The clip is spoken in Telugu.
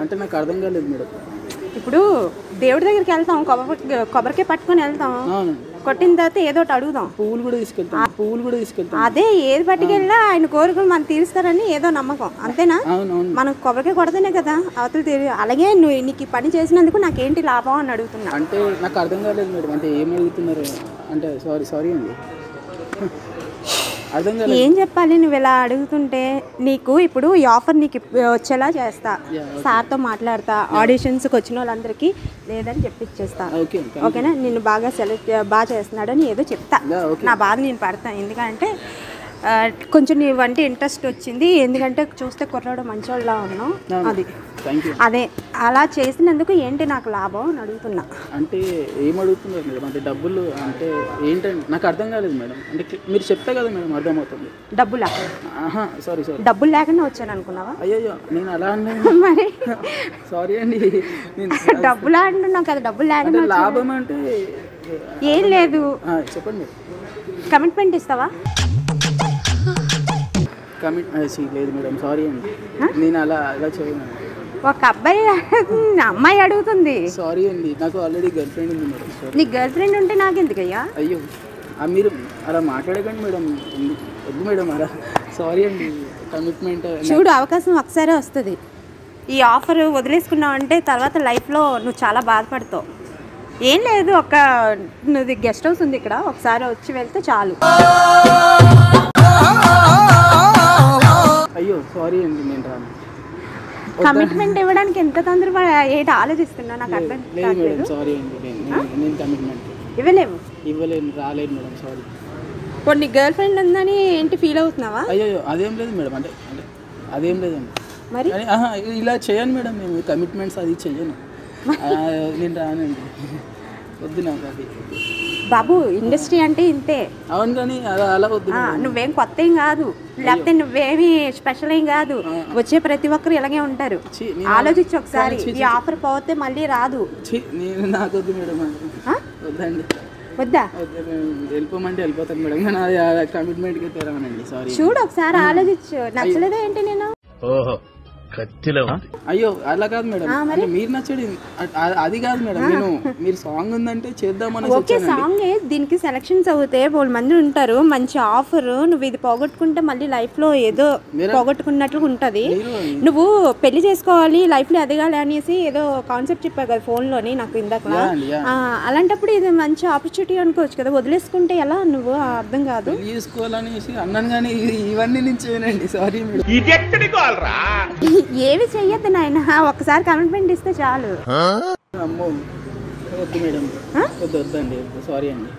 అంటే నాకు అర్థం కాలేదు మేడం. ఇప్పుడు దేవుడి దగ్గరికి వెళ్తాం, కొబ్బరికాయ పట్టుకొని వెళ్తాం, కొట్టిన తర్వాత ఏదో ఒకటి అడుగుదాం, పువ్వులు కూడా తీసుకెళ్తాం. అదే ఏది పట్టుకెళ్ళినా ఆయన కోరికలు మనం తీరుస్తారని ఏదో నమ్మకం, అంతేనా? మనం కొబ్బరికాయ కొడతానే కదా అవతలు తీరు. అలాగే నీకు ఈ పని చేసినందుకు నాకేంటి లాభం అని అడుగుతున్నా. అంటే నాకు అర్థం కాలేదు మేడం, అంటే ఏం అడుగుతున్నారు అంటే సారీ అండి, అర్థం కాలేదు. ఏం చెప్పాలి నువ్వు ఇలా అడుగుతుంటే? నీకు ఇప్పుడు ఈ ఆఫర్ నీకు వచ్చేలా చేస్తా, సార్తో మాట్లాడతా, ఆడిషన్స్కి వచ్చిన వాళ్ళందరికీ లేదని చెప్పిచ్చేస్తా, ఓకేనా? నిన్ను బాగా చేస్తున్నాడని ఏదో చెప్తా, నా బాధ నేను పడతాను. ఎందుకంటే కొంచెం నీ వంటి ఇంట్రెస్ట్ వచ్చింది, ఎందుకంటే చూస్తే కుర్రాడు మంచోళ్ళలా ఉన్నావు, అది అదే అలా చేసినందుకు ఏంటి నాకు లాభం అని అడుగుతున్నా. అంటే ఏం అడుగుతున్నారు మేడం? అంటే డబ్బులు అంటే ఏంటంటే నాకు అర్థం కాలేదు మేడం. అంటే మీరు చెప్తే కదా మేడం అర్థమవుతుంది. డబ్బులా? సారీ డబ్బులు లేకుండా వచ్చాను అనుకున్నావా? అయ్యో నేను అలా అన్నా మరి సారీ అండి. డబ్బులా అంటున్నావు కదా, డబ్బులు లేకుండా లాభం అంటే ఏం లేదు. చెప్పండి. కమిట్మెంట్ ఇస్తావా? లేదు మేడం, సారీ అండి, నేను అలా చేయను. ఒక అమ్మాయి అడుగుతుంది. సారీ అండి, నాకు ఆల్రెడీ గర్ల్ ఫ్రెండ్ ఉంది మేడం. నీకు గర్ల్ ఫ్రెండ్ ఉంటే నాకు ఎందుకయ్యా? అయ్యో మీరు అలా మాట్లాడకండి మేడం, వద్దు మేడం అలా. సారీ అండి, కమిట్మెంట్. చూడు, అవకాశం ఒకసారి వస్తుంది. ఈ ఆఫర్ వదిలేసుకున్నావు అంటే తర్వాత లైఫ్లో నువ్వు చాలా బాధపడతావు. ఏం లేదు, నువ్వు గెస్ట్ హౌస్ ఉంది ఇక్కడ, ఒకసారి వచ్చి వెళ్తే చాలు. అయ్యో సారీ అండి, నేను రాను. కమిట్మెంట్ ఇవ్వడానికి ఎంత తొందర ఏంటి ఆలోచిస్తున్నా, నాకు అర్థం కాలేదు. సారీ అండి, నేను కమిట్మెంట్ ఇవ్వలేను, రాలేదు మేడం, సారీ. కొన్ని గర్ల్ ఫ్రెండ్ ఉందని ఏంటి ఫీల్ అవుతున్నావా? అయ్యో అదేం లేదు మేడం, అంటే అదేం లేదండి. మరి ఇలా చేయను మేడం, నేను కమిట్మెంట్స్ అది చెయ్యను, నేను రానండి, వద్దు నాకు అది. బాబు, ఇండస్ట్రీ అంటే ఇంతే. అవును, కానీ అలా వద్దు. నువ్వేం కొత్త ఏం కాదు, లేకపోతే నువ్వేమి స్పెషల్ ఏం కాదు, వచ్చే ప్రతి ఒక్కరు ఇలాగే ఉంటారు. ఆలోచించి ఒకసారి, ఈ ఆఫర్ పోతే మళ్ళీ రాదు. నాకు వద్దు మేడం, వద్దండి. వద్దా? వెళ్ళిపోమంటే వెళ్ళిపోతాను మేడం, కానీ కమిట్మెంట్కి తెరవనండి, సారీ. చూడు ఒకసారి ఆలోచించు, నచ్చలేదా ఏంటి నేను? అయ్యో అలా కాదు మేడం, మీరు నచ్చడి అది కాదు మేడం, నేను మీరు సాంగ్ ఉందంటే చేద్దామని. ఓకే, సాంగ్ దీనికి సెలక్షన్స్ అవుతాయి, 4 మంది ఉంటారు, మంచి ఆఫర్. నువ్వు ఇది పోగొట్టుకుంటే మళ్ళీ లైఫ్ లో ఏదో పోగొట్టుకున్నట్లు ఉంటది. నువ్వు పెళ్లి చేసుకోవాలి, లైఫ్ లో ఎదగాలి అనేసి ఏదో కాన్సెప్ట్ చెప్పావు కదా ఫోన్ లోని నాకు ఇందాక. అలాంటప్పుడు ఇది మంచి ఆపర్చునిటీ అనుకోవచ్చు కదా, వదిలేసుకుంటే ఎలా? నువ్వు అర్థం కాదు. చేసుకోవాలనేసి అన్నాను కానీ ఇవన్నీ నేను చేయనండి, సారీ మేడం. ఏవి చెయ్యొద్దు నాయన, ఒక్కసారి కమిట్మెంట్ ఇస్తే చాలు. అమ్మో వద్దు మేడం, వద్దండి, సారీ అండి.